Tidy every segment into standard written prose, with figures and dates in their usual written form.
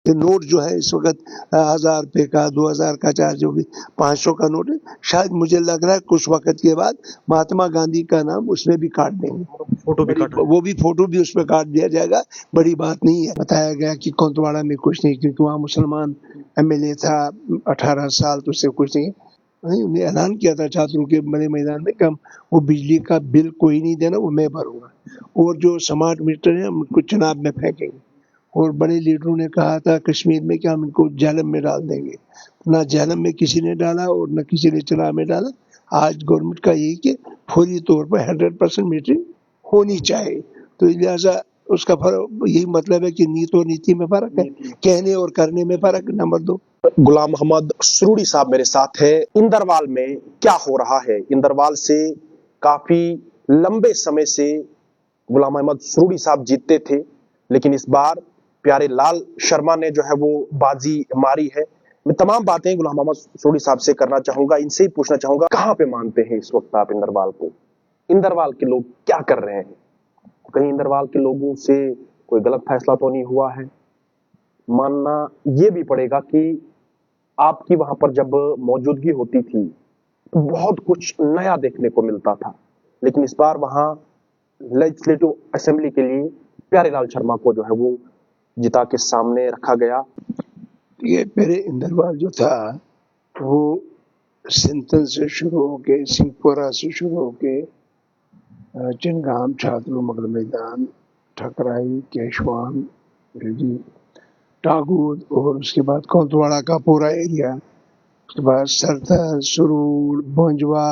یہ نوٹ جو ہے اس وقت 1000 روپے کا 2000 کا چارج جو بھی 500 کا نوٹ ہے، شاید مجھے لگ رہا ہے کچھ وقت کے بعد مہاتما گاندھی کا نام اس میں بھی کاٹ دیں گے، فوٹو بھی کاٹ وہ بھی فوٹو بھی اس میں کاٹ دیا جائے گا، بڑی بات نہیں ہے۔ بتایا گیا کہ کونتواڑا میں کچھ نہیں، کیونکہ وہاں مسلمان MLA تھا 18 سال، تو اس سے کچھ نہیں۔ انہوں نے اعلان کیا تھا چھاتروں کے بڑے میدان میں کہ ہم وہ بجلی کا بل کوئی نہیں دینا، وہ میں بھروں گا، اور جو سمارٹ میٹر ہیں ہم ان کو چناب میں پھینکیں گے۔ اور بڑے لیڈروں نے کہا تھا کشمیر میں کہ ہم ان کو جہلم میں ڈال دیں گے، نہ جہلم میں کسی نے ڈالا اور نہ کسی نے چناب میں ڈالا۔ آج گورنمنٹ کا یہی کہ فوری طور پر 100% میٹرنگ ہونی چاہیے، تو لہٰذا اس کا فرق یہی مطلب ہے کہ نیت و نیتی میں فرق ہے، کہنے اور کرنے میں فرق۔ نمبر 2، غلام محمد سروڑی صاحب میرے ساتھ ہے۔ اندروال میں کیا ہو رہا ہے؟ اندروال سے کافی لمبے سمے سے غلام محمد سروڑی صاحب جیتتے تھے، لیکن اس بار پیارے لال شرما نے جو ہے وہ بازی ماری ہے۔ میں تمام باتیں غلام محمد سروڑی صاحب سے کرنا چاہوں گا، ان سے ہی پوچھنا چاہوں گا کہاں پہ مانتے ہیں اس وقت آپ اندروال کو؟ اندروال کے لوگ کیا کر رہے ہیں؟ کہیں اندروال کے لوگوں سے کوئی غلط فیصلہ تو نہیں ہوا ہے؟ ماننا یہ بھی پڑے گا کہ آپ کی وہاں پر جب موجودگی ہوتی تھی تو بہت کچھ نیا دیکھنے کو ملتا تھا، لیکن اس بار وہاں لیجسلیٹو اسمبلی کے لیے پیارے لال شرما کو جو ہے وہ جتا کے سامنے رکھا گیا۔ یہ میرے اندروال جو تھا وہ سنتن سے شروع ہو کے سنگھ پورہ سے شروع ہو کے چنگام، چھاترو، مغل میدان، ٹھکرائی، کیشوان، ٹاگود، اور اس کے بعد کونتواڑا کا پورا ایریا، اس کے بعد سرتھل، سرور، بونجوا،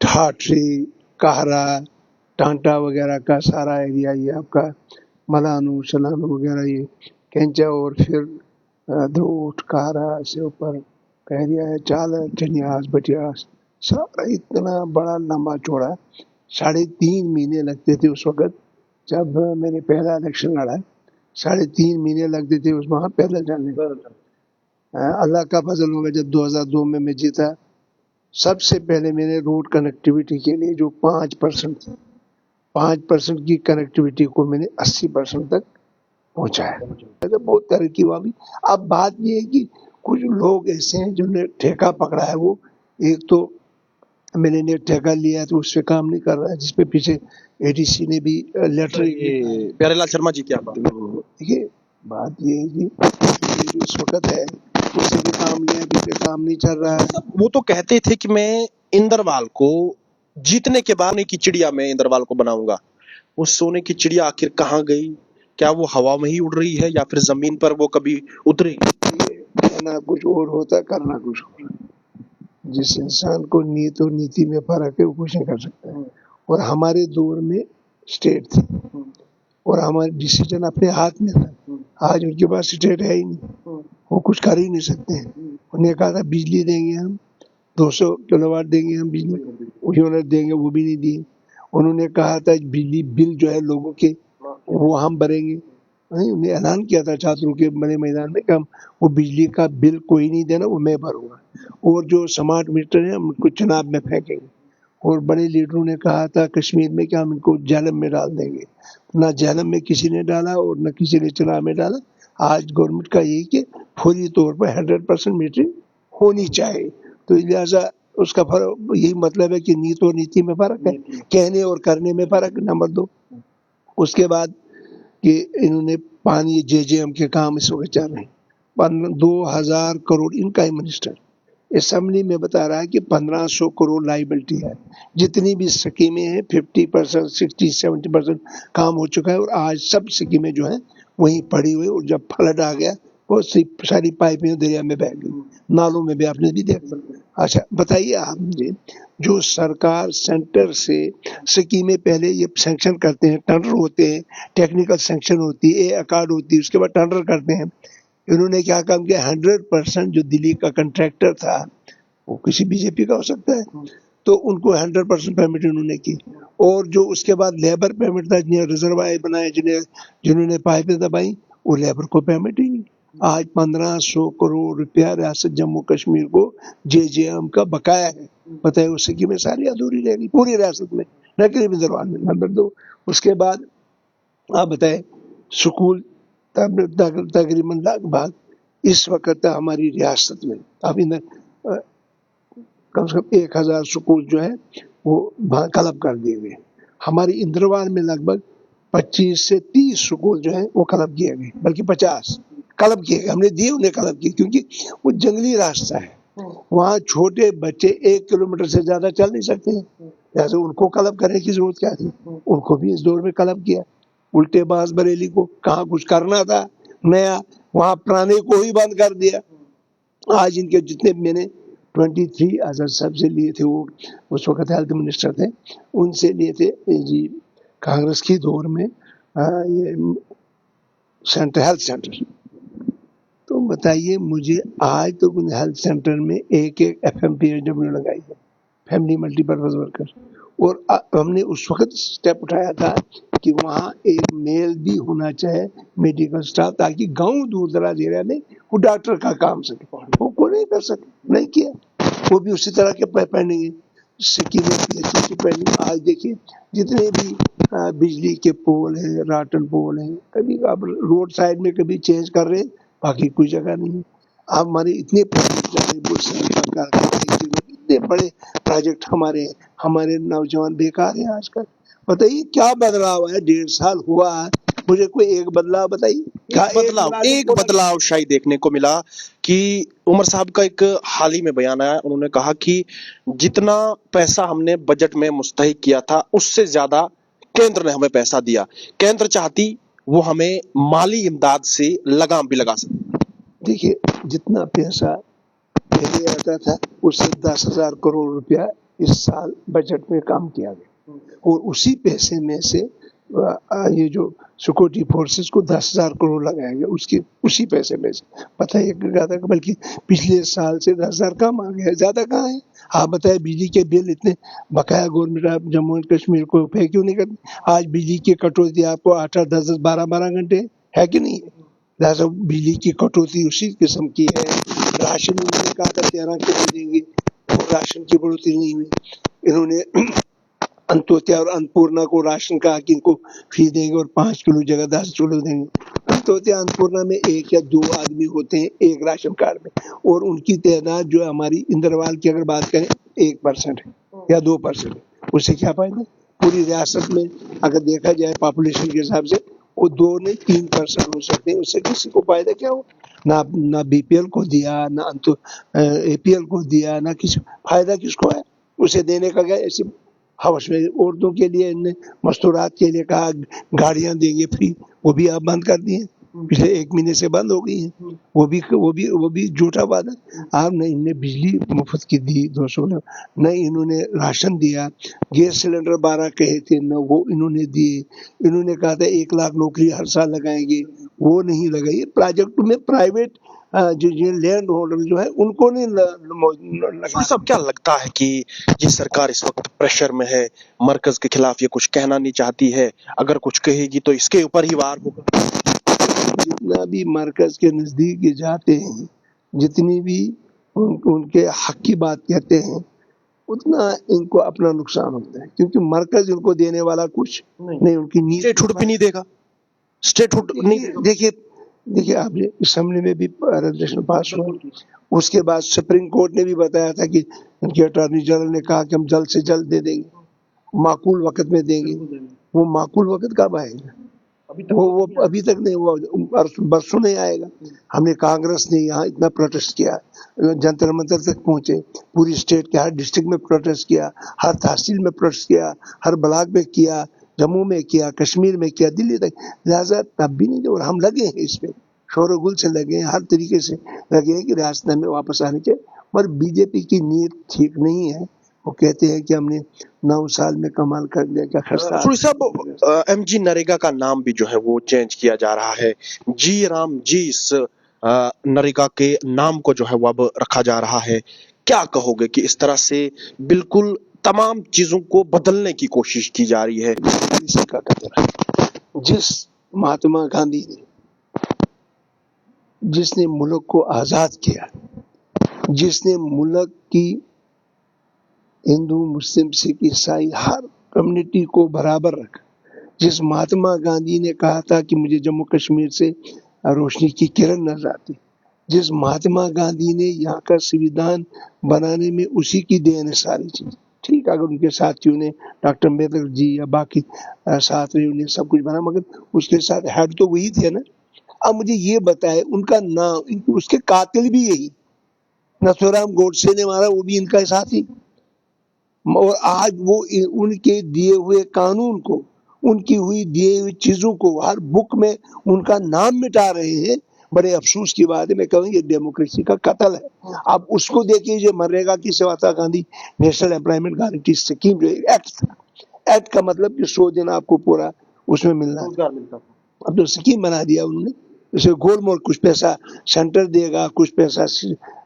ٹھاٹری، کہرا، ٹانٹا وغیرہ کا سارا ایریا، یہ آپ کا ملانو، شلانو وغیرہ، یہ کینچا، اور پھر دھوٹ، کہرا سے اوپر کا ایریا ہے، چال، چنیاس، بٹیاس، سارا اتنا بڑا لمبا چوڑا 3.5 مہینے لگتے تھے اس وقت جب میں نے پہلا الیکشن لڑا، 3.5 مہینے لگتے تھے اس وہاں پیدل جانے کا۔ اللہ کا فضل ہوگا جب 2002 میں جیتا، سب سے پہلے میں نے روڈ کنیکٹیویٹی کے لیے جو 5% تھی، 5% کی کنیکٹیویٹی کو میں نے 80% تک پہنچایا، بہت ترقی ہوا بھی۔ اب بات یہ ہے کہ کچھ لوگ ایسے ہیں جنہوں نے ٹھیکہ پکڑا ہے، وہ ایک تو میں نے ٹھیکہ لیا ہے تو اس پہ کام نہیں کر رہا ہے، جس پہ پیچھے ADC نے بھی لیٹر، پیارے لال شرما جی کیا بات؟ دیکھیے بات یہ ہے کہ یہ جو اس وقت ہے اس سے بھی کام لیا، جس پہ کام نہیں چل رہا ہے۔ وہ تو کہتے تھے کہ میں اندروال کو جیتنے کے بعد سونے کی چڑیا میں اندروال کو بناؤں گا، وہ سونے کی چڑیا آخر کہاں گئی؟ کیا وہ ہوا میں ہی اڑ رہی ہے یا پھر زمین پر وہ کبھی اترے گی؟ کہنا کچھ اور ہوتا ہے، کرنا کچھ اور۔ جس انسان کو نیت و نیتی میں فرق ہے وہ کچھ نہیں کر سکتا ہے، اور ہمارے دور میں اسٹیٹ تھی اور ہمارے ڈیسیجن اپنے ہاتھ میں تھا۔ آج ان کے پاس اسٹیٹ ہے ہی نہیں، وہ کچھ کر ہی نہیں سکتے ہیں۔ انہوں نے کہا تھا بجلی دیں گے ہم، 200 کلو واٹ دیں گے ہم بجلی، یونٹ دیں گے، وہ بھی نہیں دی۔ انہوں نے کہا تھا بجلی بل جو ہے لوگوں کے وہ ہم بھریں گے، انہوں نے اعلان کیا تھا چھاتروں کے بڑے میدان میں کہ ہم وہ بجلی کا بل کوئی نہیں دینا، وہ میں بھروں گا، اور جو سمارٹ میٹر ہیں ہم ان کو چناب میں پھینکیں گے۔ اور بڑے لیڈروں نے کہا تھا کشمیر میں کہ ہم ان کو جہلم میں ڈال دیں گے، نہ جہلم میں کسی نے ڈالا اور نہ کسی نے چناب میں ڈالا۔ آج گورنمنٹ کا یہی کہ فوری طور پر 100% میٹرنگ ہونی چاہیے، تو لہٰذا اس کا فرق یہی مطلب ہے کہ نیت و نیتی میں فرق ہے، کہنے اور کرنے میں فرق۔ نمبر 2، اس کے بعد کہ انہوں نے پانی JJM کے کام اس وقت چل رہے ہیں، 2000 کروڑ ان کا ہی منسٹر اسمبلی میں بتا رہا ہے کہ 1500 کروڑ لائبلٹی ہے، جتنی بھی سکیمیں ہیں 50%، 60-70% کام ہو چکا ہے، اور آج سب سکیمیں جو ہیں وہیں پڑی ہوئی، اور جب فلڈ آ گیا بہت سی ساری پائپیں دریا میں بہہ گئی، نالوں میں بھی آپ نے بھی دیکھا۔ اچھا بتائیے آپ مجھے، جو سرکار سینٹر سے سکیمیں پہلے یہ سینکشن کرتے ہیں، ٹینڈر ہوتے ہیں، ٹیکنیکل سینکشن ہوتی ہے، اکارڈ ہوتی ہے، اس کے بعد ٹینڈر کرتے ہیں، انہوں نے کیا کام کیا، 100% جو دلی کا کنٹریکٹر تھا وہ کسی BJP کا ہو سکتا ہے، تو ان کو 100% پیمنٹ انہوں نے کی، اور جو اس کے بعد لیبر پیمنٹ تھا، جنہیں ریزروائر بنائے، جنہوں نے پائپیں دبائی، وہ لیبر کو پیمنٹ ہی نہیں۔ آج 1500 کروڑ روپیہ ریاست جموں کشمیر کو JJM کا بقایا ہے، بتائے اس کی میں ساری ادھوری رہ گئی پوری ریاست میں، نہ کہ اندروال میں۔ نمبر 2، اس کے بعد آپ بتائیں سکول تقریباً لگ بھگ اس وقت ہماری ریاست میں اب کم سے کم 1000 سکول جو ہے وہ کلب کر دیے گئے. ہماری اندروال میں لگ بھگ 25 سے 30 سکول جو ہیں وہ کلب کیے گئے, بلکہ 50 کلب کیے گئے, ہم نے دیے انہیں کلب کیے, کیونکہ وہ جنگلی راستہ ہے, وہاں چھوٹے بچے 1 کلومیٹر سے زیادہ چل نہیں سکتے ہیں, لہٰذا ان کو کلب کرنے کی ضرورت کیا تھی, ان کو بھی اس دور میں کلب کیا. الٹے باز بریلی کو کہاں کچھ کرنا تھا نیا, وہاں پرانے کو ہی بند کر دیا. آج ان کے جتنے میں نے 23 اظہر صاحب سے لیے تھے, وہ اس وقت ہیلتھ منسٹر تھے, ان سے لیے تھے جی کانگریس کی دور میں یہ ہیلتھ سینٹر. تو بتائیے مجھے آج تو ہیلتھ سینٹر میں ایک FMPHW لگائی ہے, فیملی ملٹی پرپز ورکر, اور ہم نے اس وقت سٹیپ اٹھایا تھا کہ وہاں ایک میل بھی ہونا چاہے میڈیکل سٹاف, تاکہ گاؤں دور دراز ایریا میں وہ ڈاکٹر کا کام سکے. وہ کو نہیں کر سکے, نہیں کیا, وہ بھی اسی طرح کے پہنیں گے سکیم. آج دیکھیے جتنے بھی بجلی کے پول ہیں, راٹن پول ہیں, کبھی آپ روڈ سائڈ میں کبھی چینج کر رہے ہیں, باقی کوئی جگہ نہیں. آپ ہمارے اتنے بڑے پروجیکٹ ہمارے نوجوان بیکار ہیں آج کل. بتائیے کیا بدلاؤ ہے, 1.5 سال ہوا ہے, مجھے کوئی ایک بدلاؤ بتائیے. ایک بدلاؤ شاید دیکھنے کو ملا کہ عمر صاحب کا ایک حال ہی میں بیان آیا, انہوں نے کہا کہ جتنا پیسہ ہم نے بجٹ میں مستحق کیا تھا اس سے زیادہ کیندر نے ہمیں پیسہ دیا. کیندر چاہتی وہ ہمیں مالی امداد سے لگام بھی لگا سکتی. دیکھیے جتنا پیسہ پہلے آتا تھا اس سے 10,000 کروڑ روپیہ اس سال بجٹ میں کام کیا گیا, اور اسی پیسے میں سے یہ جو سیکورٹی فورسز کو 10,000 کروڑ لگایا گیا, اسی پیسے میں سے. بتائیے بلکہ پچھلے سال سے 10,000 کم آ گیا, زیادہ کہاں ہے. آپ بتائیں بجلی کے بل اتنے بقایا گورنمنٹ آپ جموں اینڈ کشمیر کو پے کیوں نہیں کرتی. آج بجلی کی کٹوتی آپ کو 8 10 12 گھنٹے ہے کہ نہیں ہے. لہٰذا بجلی کی کٹوتی اسی قسم کی ہے. راشن انہوں نے کہا تھا 13 کلو دیں گے, اور راشن کی بڑھوتری نہیں ہوئی. انہوں نے انتوتیا اور انپورنا کو راشن کہا کہ ان کو فری دیں گے اور 5 کلو جگہ 10 کلو دیں گے. انتوتیا انپورنا میں 1 یا 2 آدمی ہوتے ہیں ایک راشن کارڈ میں, اور ان کی تعداد جو ہماری اندروال کی اگر بات کریں 1% یا 2%. اس سے کیا فائدہ. پوری ریاست میں اگر دیکھا جائے پاپولیشن کے حساب سے وہ 2 نہیں 3% ہو سکتے ہیں. اس سے کسی کو فائدہ کیا ہو. نہ BPL کو دیا, نہ APL کو دیا, نہ کسی فائدہ کس کو ہے. اسے دینے کا کیا ایسی ہوش میں. عورتوں کے لیے ان نے مستورات کے لیے کہا گاڑیاں دیں گے فری, وہ بھی آپ بند کر دیے, پچھلے 1 مہینے سے بند ہو گئی ہیں. وہ بھی جھوٹا وعدہ. آپ نے ان نے بجلی مفت کی دی 200, نہ انہوں نے راشن دیا. گیس سلنڈر 12 کہے تھے, نہ وہ انہوں نے دیے. انہوں نے کہا تھا 1 لاکھ نوکری ہر سال لگائیں گے, وہ نہیں لگائی. پروجیکٹ میں پرائیویٹ جو لینڈ ہولڈر جو ہے ان کو نہیں لگا. سب کیا لگتا ہے کہ یہ سرکار اس وقت پریشر میں ہے, مرکز کے خلاف یہ کچھ کہنا نہیں چاہتی ہے, اگر کچھ کہے گی تو اس کے اوپر ہی وار ہوگا. جتنا بھی مرکز کے نزدیک جاتے ہیں, جتنی بھی ان کے حق کی بات کہتے ہیں, اتنا ان کو اپنا نقصان ہوتا ہے, کیونکہ مرکز ان کو دینے والا کچھ نہیں. ان کی اسٹیٹ ہوڈ بھی نہیں دے گا. اسٹیٹ ہوڈ نہیں. دیکھیے آپ نے اسمبلی میں بھی ریزولوشن پاس ہوا, اس کے بعد سپریم کورٹ نے بھی بتایا تھا کہ ان کے اٹارنی جنرل نے کہا کہ ہم جلد سے جلد دے دیں گے, معقول وقت میں دیں گے. وہ معقول وقت کب آئے گا. وہ ابھی تک نہیں ہوا, برسوں نہیں آئے گا. ہم نے کانگریس نے یہاں اتنا پروٹیسٹ کیا, جنتر منتر تک پہنچے, پوری اسٹیٹ کے ہر ڈسٹرکٹ میں پروٹیسٹ کیا, ہر تحصیل میں پروٹیسٹ کیا, ہر بلاک میں کیا, جموں میں کیا, کشمیر میں کیا, دلی تک. لہٰذا تب بھی نہیں. اور ہم لگے ہیں اس پہ, شور و گل سے لگے ہیں, ہر طریقے سے لگے ہیں کہ ریاست میں واپس آنے کے. پر BJP کی نیت ٹھیک نہیں ہے. وہ کہتے ہیں کہ ہم نے 9 سال میں کمال کر لیا. کیا خرچہ صاحب MG نریگا کا نام بھی جو ہے وہ چینج کیا جا رہا ہے. جی رام جی اس نریگا کے نام کو جو ہے وہ اب رکھا جا رہا ہے. کیا کہو گے کہ اس طرح سے بالکل تمام چیزوں کو بدلنے کی کوشش کی جا رہی ہے. جس مہاتما گاندھی نے جس نے ملک کو آزاد کیا, جس نے ملک کی ہندو مسلم سکھ عیسائی ہر کمیونٹی کو برابر رکھا, جس مہاتما گاندھی نے کہا تھا کہ مجھے جموں کشمیر سے روشنی کی کرن نظر آتی، جس مہاتما گاندھی نے یہاں کا سویدھان بنانے میں اسی کی دین ہے ساری چیز. ٹھیک، اگر ان کے ساتھیوں نے ڈاکٹر امبیڈکر جی یا باقی ساتھ رہے انہیں سب کچھ بنا، مگر اس کے ساتھ ہیڈ تو وہی تھے نا. اب مجھے یہ بتائے ان کا نام، اس کے قاتل بھی یہی نتھورام گوڈسے نے مارا، وہ بھی ان کا ساتھی. اور آج وہ ان کے دیے ہوئے قانون کو، ان کی ہوئی دیے ہوئی چیزوں کو ہر بک میں ان کا نام مٹا رہے ہیں. بڑے افسوس کی بات ہے. میں کہوں یہ ڈیموکریسی کا قتل ہے. اب اس کو دیکھیے، جو منریگا کی سواتا Gandhi national employment guarantee scheme جو ایکٹ تھا، ایکٹ کا مطلب کہ 100 دن آپ کو پورا اس میں ملنا ہے. اب تو اسکیم بنا دیا انہوں نے. اسے گول مول کچھ پیسہ سینٹر دے گا، کچھ پیسہ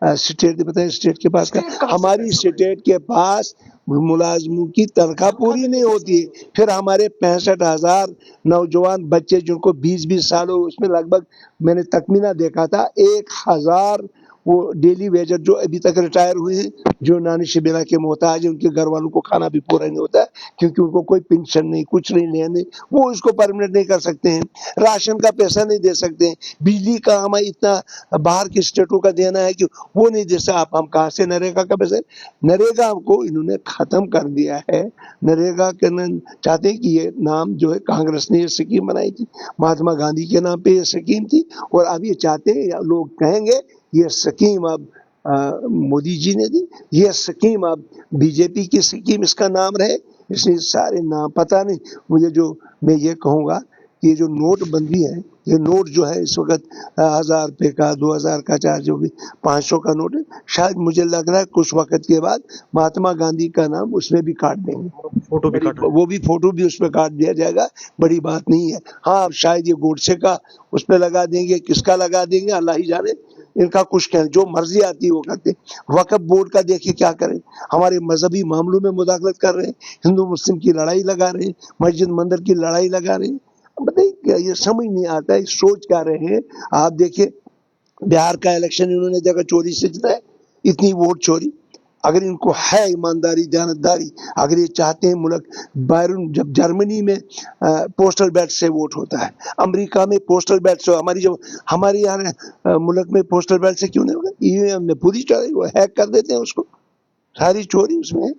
اسٹیٹ. بتائیں اسٹیٹ کے پاس ہماری اسٹیٹ کے پاس ملازموں کی تنخواہ پوری نہیں ہوتی. پھر ہمارے 65,000 نوجوان بچے جن کو 20 سال ہو، اس میں لگ بھگ میں نے تخمینہ دیکھا تھا 1,000 وہ ڈیلی ویجر جو ابھی تک ریٹائر ہوئے ہیں، جو نانی شبیرہ کے محتاج ہیں، ان کے گھر والوں کو کھانا بھی پورا نہیں ہوتا ہے کیونکہ ان کو کوئی پینشن نہیں، کچھ نہیں لینے، وہ اس کو پرمنٹ نہیں کر سکتے ہیں. راشن کا پیسہ نہیں دے سکتے ہیں. بجلی کا ہمیں اتنا باہر کی اسٹیٹوں کا دینا ہے کہ وہ نہیں دے سکتے. ہم کہاں سے نریگا کا پیسہ؟ نریگا کو انہوں نے ختم کر دیا ہے. نریگا کے چاہتے ہیں کہ یہ نام جو ہے کانگریس نے یہ اسکیم بنائی تھی، مہاتما گاندھی کے نام پہ یہ اسکیم تھی، اور اب یہ چاہتے ہیں لوگ کہیں گے یہ اسکیم اب مودی جی نے دی، یہ اسکیم اب بی جے پی کی اسکیم اس کا نام رہے. اس لیے سارے نام پتہ نہیں مجھے. جو میں یہ کہوں گا کہ یہ جو نوٹ بندی ہے، یہ نوٹ جو ہے اس وقت 1,000 روپے کا، 2,000 کا چارج ہوگی، 500 کا نوٹ ہے. شاید مجھے لگ رہا ہے کچھ وقت کے بعد مہاتما گاندھی کا نام اس میں بھی کاٹ دیں گے، وہ بھی فوٹو بھی اس پہ کاٹ دیا جائے گا. بڑی بات نہیں ہے. ہاں شاید یہ گوڈسے کا اس پہ لگا دیں گے، کس کا لگا دیں گے اللہ ہی جانے. ان کا کچھ کہنا، جو مرضی آتی ہے وہ کرتے. وقف بورڈ کا دیکھیں کیا کریں، ہمارے مذہبی معاملوں میں مداخلت کر رہے ہیں، ہندو مسلم کی لڑائی لگا رہے ہیں، مسجد مندر کی لڑائی لگا رہے ہیں. بتائیے کیا یہ سمجھ نہیں آتا ہے، سوچ کیا رہے ہیں. آپ دیکھیں بہار کا الیکشن انہوں نے جگہ چوری سے جتایا، اتنی ووٹ چوری. اگر ان کو ہے ایمانداری، دیانتداری، اگر یہ چاہتے ہیں ملک بیرون، جب جرمنی میں پوسٹل بیلٹ سے ووٹ ہوتا ہے، امریکہ میں پوسٹل بیلٹ سے، ہمارے یہاں ملک میں پوسٹل بیلٹ سے کیوں نہیں ہوگا؟ ای وی ایم میں پوری چوری، وہ ہیک کر دیتے ہیں اس کو، ساری چوری اس میں ہے.